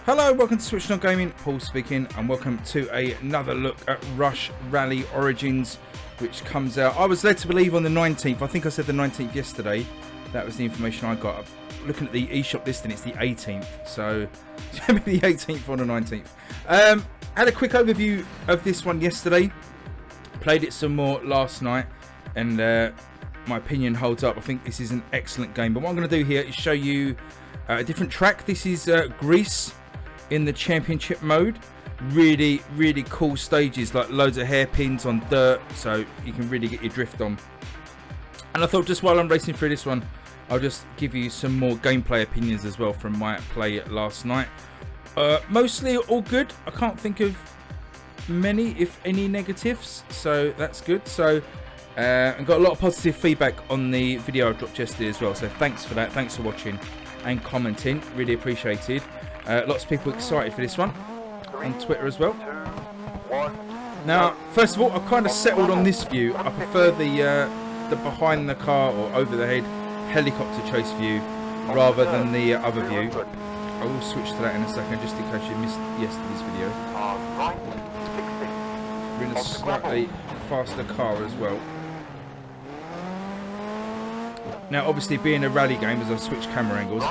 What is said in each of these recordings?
Hello, welcome to SwitchedOn Gaming, Paul speaking, and welcome to another look at Rush Rally Origins, which comes out, I was led to believe, on the 19th. I think I said the 19th yesterday. That was the information I got. Looking at the eShop listing, it's the 18th, so maybe the 18th or the 19th. Had a quick overview of this one yesterday, played it some more last night, and my opinion holds up. I think this is an excellent game, but what I'm going to do here is show you a different track. This is Greece in the championship mode. Really cool stages, like loads of hairpins on dirt, so you can really get your drift on. And I thought, just while I'm racing through this one, I'll just give you some more gameplay opinions as well from my play last night. Mostly all good. I can't think of many, if any, negatives, so that's good. So I got a lot of positive feedback on the video I dropped yesterday as well, so thanks for that. Thanks for watching and commenting, really appreciated. Lots of people excited for this one on Twitter as well. Now, first of all, I've kind of settled on this view. I prefer the behind the car or over the head helicopter chase view rather than the other view. I will switch to that in a second, just in case you missed yesterday's video. We're in a slightly faster car as well. Now, obviously, being a rally game, as I switch camera angles,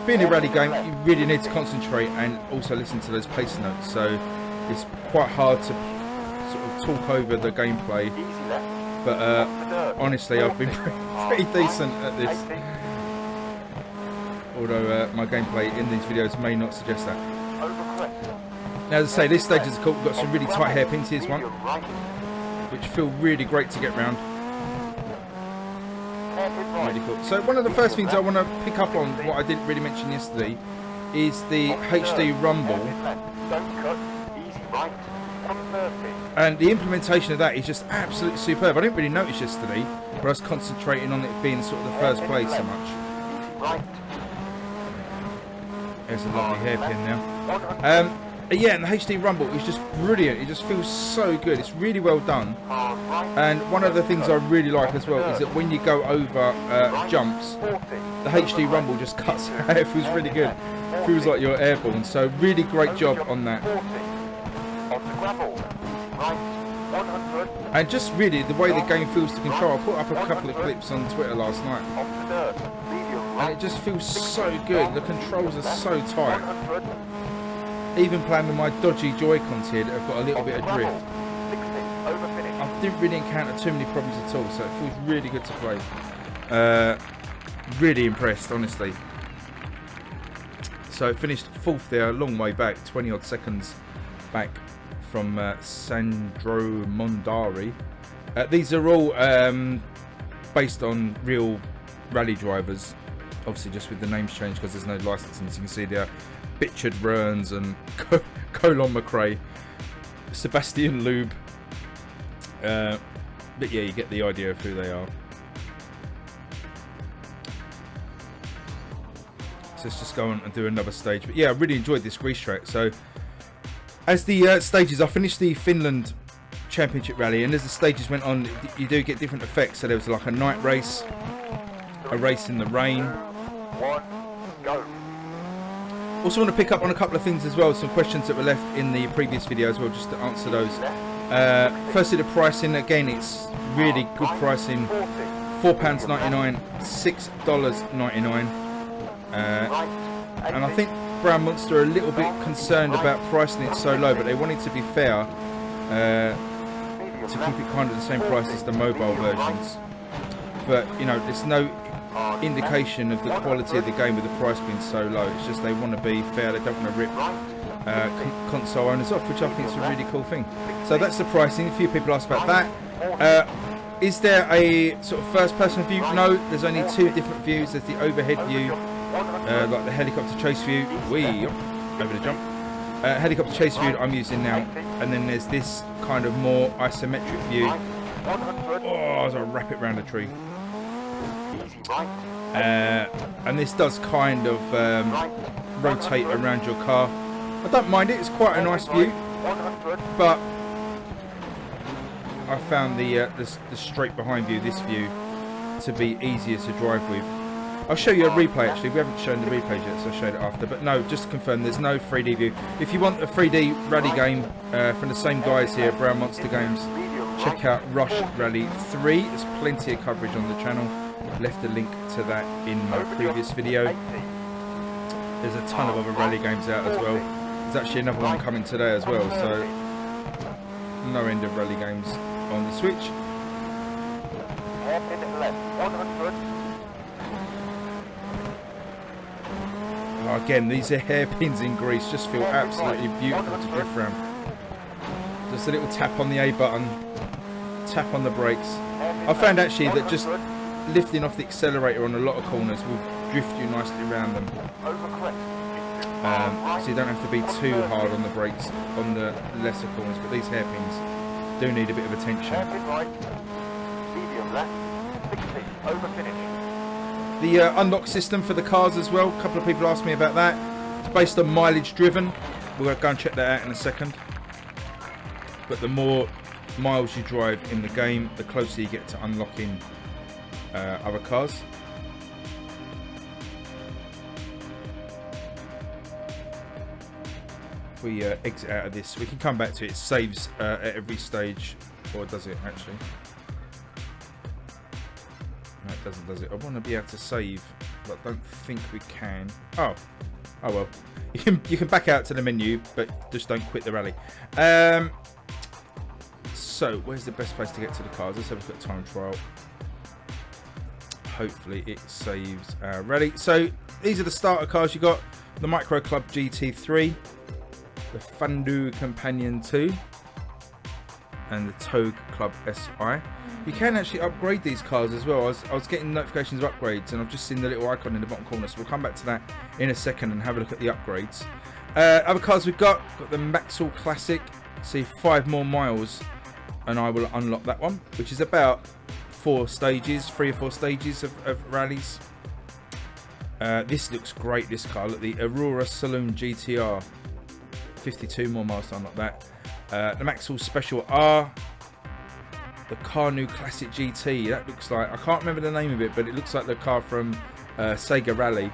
being a rally game, you really need to concentrate and also listen to those pace notes. So it's quite hard to sort of talk over the gameplay. But honestly, I've been pretty decent at this. Although my gameplay in these videos may not suggest that. Now, as I say, this stage is cool. We've got some really tight hairpins. Here's one, which feel really great to get round. Really cool. So one of the first things I want to pick up on, what I didn't really mention yesterday, is the HD rumble. And the implementation of that is just absolutely superb. I didn't really notice yesterday, but I was concentrating on it being sort of the first place so much. There's a lovely hairpin now. Yeah, and the HD rumble is just brilliant. It just feels so good. It's really well done. And one of the things I really like as well is that when you go over jumps, the HD rumble just cuts out. It feels really good. It feels like you're airborne. So really great job on that. And just really the way the game feels to control. I put up a couple of clips on Twitter last night, and it just feels so good. The controls are so tight. Even playing with my dodgy Joy-Cons here that have got a little bit of drift, I didn't really encounter too many problems at all, so it feels really good to play. Really impressed, honestly. So finished fourth there, a long way back, 20 odd seconds back from Sandro Mondari. These are all based on real rally drivers, obviously just with the names changed because there's no licensing. So you can see there Bichard Burns and Colin McRae, Sebastian Loeb. But yeah, you get the idea of who they are. So let's just go on and do another stage. But yeah, I really enjoyed this Greece track. So as the stages, I finished the Finland Championship Rally, and as the stages went on, you do get different effects. So there was like a night race, a race in the rain. Go. Also want to pick up on a couple of things as well, some questions that were left in the previous video as well, just to answer those. Firstly, the pricing, again, it's really good pricing. £4.99, $6.99. And I think Brown Monster are a little bit concerned about pricing it so low, but they wanted to be fair, to keep it kind of the same price as the mobile versions. But, you know, there's no indication of the quality of the game with the price being so low. It's just they want to be fair. They don't want to rip console owners off, which I think is a really cool thing. So that's the pricing. A few people asked about that. Is there a sort of first person view? No, there's only two different views. There's the overhead view, like the helicopter chase view, over the jump, helicopter chase view that I'm using now, and then there's this kind of more isometric view. Oh, as I wrap it around a tree. And this does kind of rotate around your car. I don't mind it, it's quite a nice view, but I found the straight behind view, this view, to be easier to drive with. I'll show you a replay actually. We haven't shown the replays yet, so I'll show it after. But no, just to confirm, there's no 3D view. If you want a 3D rally game from the same guys here, Brown Monster Games, check out Rush Rally 3. There's plenty of coverage on the channel. Left a link to that in my previous video. There's a ton of other rally games out as well. There's actually another one coming today as well, so no end of rally games on the Switch. Oh, again, these are hairpins in grease, just feel absolutely beautiful to drift around. Just a little tap on the A button, tap on the brakes. I found actually that just lifting off the accelerator on a lot of corners will drift you nicely around them. So you don't have to be too hard on the brakes on the lesser corners, but these hairpins do need a bit of attention. The unlock system for the cars as well, a couple of people asked me about that. It's based on mileage driven. We're going to go and check that out in a second. But the more miles you drive in the game, the closer you get to unlocking other cars. If we exit out of this, we can come back to it. It saves at every stage, or does it actually? No, it doesn't, does it? I want to be able to save, but I don't think we can. Oh well. You can back out to the menu, but just don't quit the rally. So where's the best place to get to the cars? Let's have a quick time trial. Hopefully it saves our rally. So these are the starter cars. You got the Micro Club GT3, the Fandu Companion 2, and the Togue Club SI. You can actually upgrade these cars as well. I was getting notifications of upgrades, and I've just seen the little icon in the bottom corner, so we'll come back to that in a second and have a look at the upgrades. Other cars we've got the Maxwell Classic. See, 5 more miles and I will unlock that one, which is about 3 or 4 stages of rallies. This looks great, this car. Look, the Aurora Saloon GTR. 52 more miles to unlock that. The Maxwell Special R. The Carnu Classic GT. That looks like, I can't remember the name of it, but it looks like the car from Sega Rally.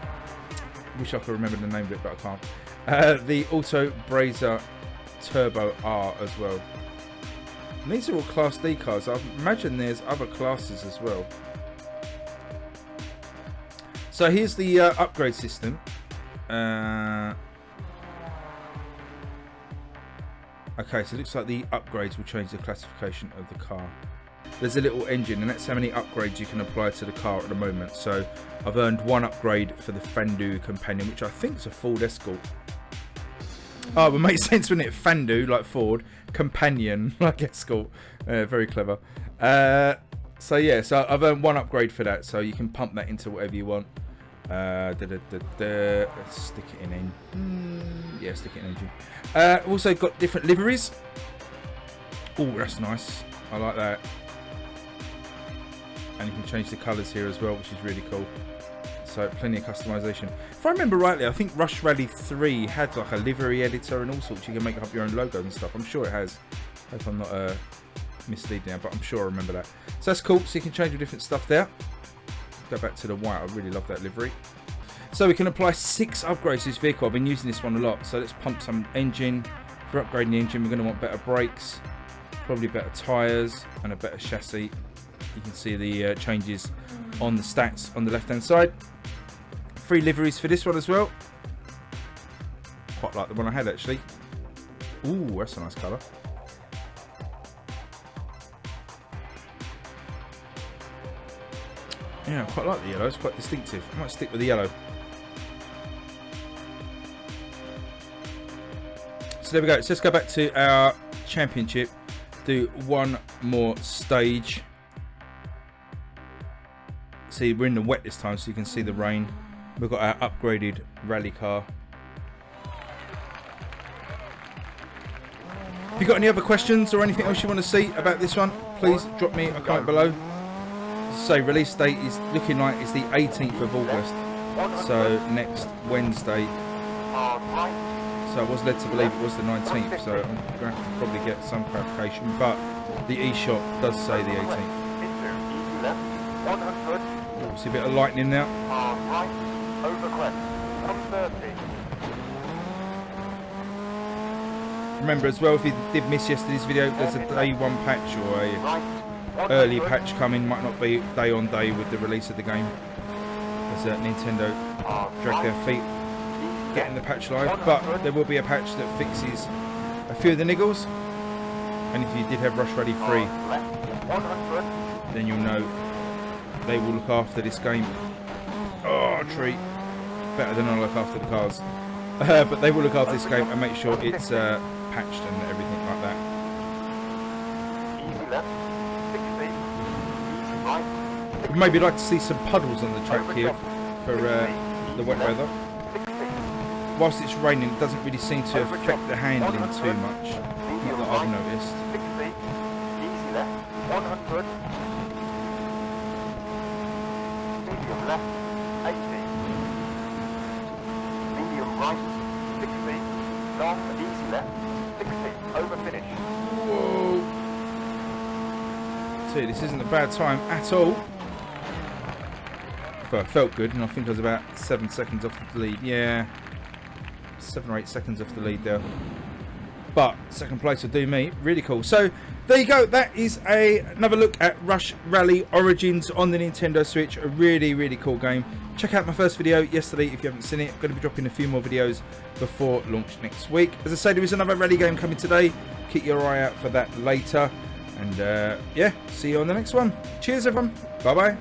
Wish I could remember the name of it, but I can't. The Auto Brazer Turbo R as well. And these are all Class D cars. I imagine there's other classes as well. So here's the upgrade system. Okay, so it looks like the upgrades will change the classification of the car. There's a little engine, and that's how many upgrades you can apply to the car at the moment. So I've earned 1 upgrade for the Fandu Companion, which I think is a Ford Escort. Oh, it would make sense, wouldn't it? Fandu, like Ford, Companion, like Escort. Very clever. So yeah, so I've earned 1 upgrade for that, so you can pump that into whatever you want. Let's stick it in engine. Yeah, stick it in engine. Also got different liveries. Oh, that's nice. I like that. And you can change the colours here as well, which is really cool. So plenty of customization. If I remember rightly, I think Rush Rally 3 had like a livery editor and all sorts. You can make up your own logos and stuff. I'm sure it has. I hope I'm not misleading now, but I'm sure I remember that. So that's cool. So you can change your different stuff there. Go back to the white. I really love that livery. So we can apply 6 upgrades to this vehicle. I've been using this one a lot. So let's pump some engine. For upgrading the engine, we're going to want better brakes, probably better tyres, and a better chassis. You can see the changes on the stats on the left hand side. 3 liveries for this one as well. Quite like the one I had actually. Ooh, that's a nice colour. Yeah, I quite like the yellow. It's quite distinctive. I might stick with the yellow. So there we go. So let's go back to our championship. Do 1 more stage. See, we're in the wet this time, so you can see the rain. We've got our upgraded rally car. If you've got any other questions or anything else you want to see about this one, please drop me a comment below. So release date is looking like it's the 18th of August. So next Wednesday. So I was led to believe it was the 19th. So I'm going to have to probably get some clarification. But the eShop does say the 18th. See a bit of lightning now. right, over crest, 130. Remember as well, if you did miss yesterday's video, there's a day one patch or a early patch coming. Might not be day on day with the release of the game, as Nintendo drag their feet getting the patch live. But there will be a patch that fixes a few of the niggles. And if you did have Rush Rally 3, then you'll know they will look after this game. Oh, treat. Better than I look after the cars. But they will look after this game and make sure it's patched and everything like that. Easy left, 60, easy right. I'd maybe like to see some puddles on the track here for the wet weather. Whilst it's raining, it doesn't really seem to affect the handling too much. Not that I've noticed. 60, easy left, 100. Medium left, 80. Medium right, 60. Long, easy left, 60. Over finish. Whoa! See, this isn't a bad time at all. Well, it felt good, and I think I was about 7 seconds off the lead. Yeah, 7 or 8 seconds off the lead there. But second place will do me. Really cool. So there you go. That is another look at Rush Rally Origins on the Nintendo Switch. A really, really cool game. Check out my first video yesterday if you haven't seen it. I'm going to be dropping a few more videos before launch next week. As I say, there is another rally game coming today. Keep your eye out for that later. And yeah, see you on the next one. Cheers, everyone. Bye-bye.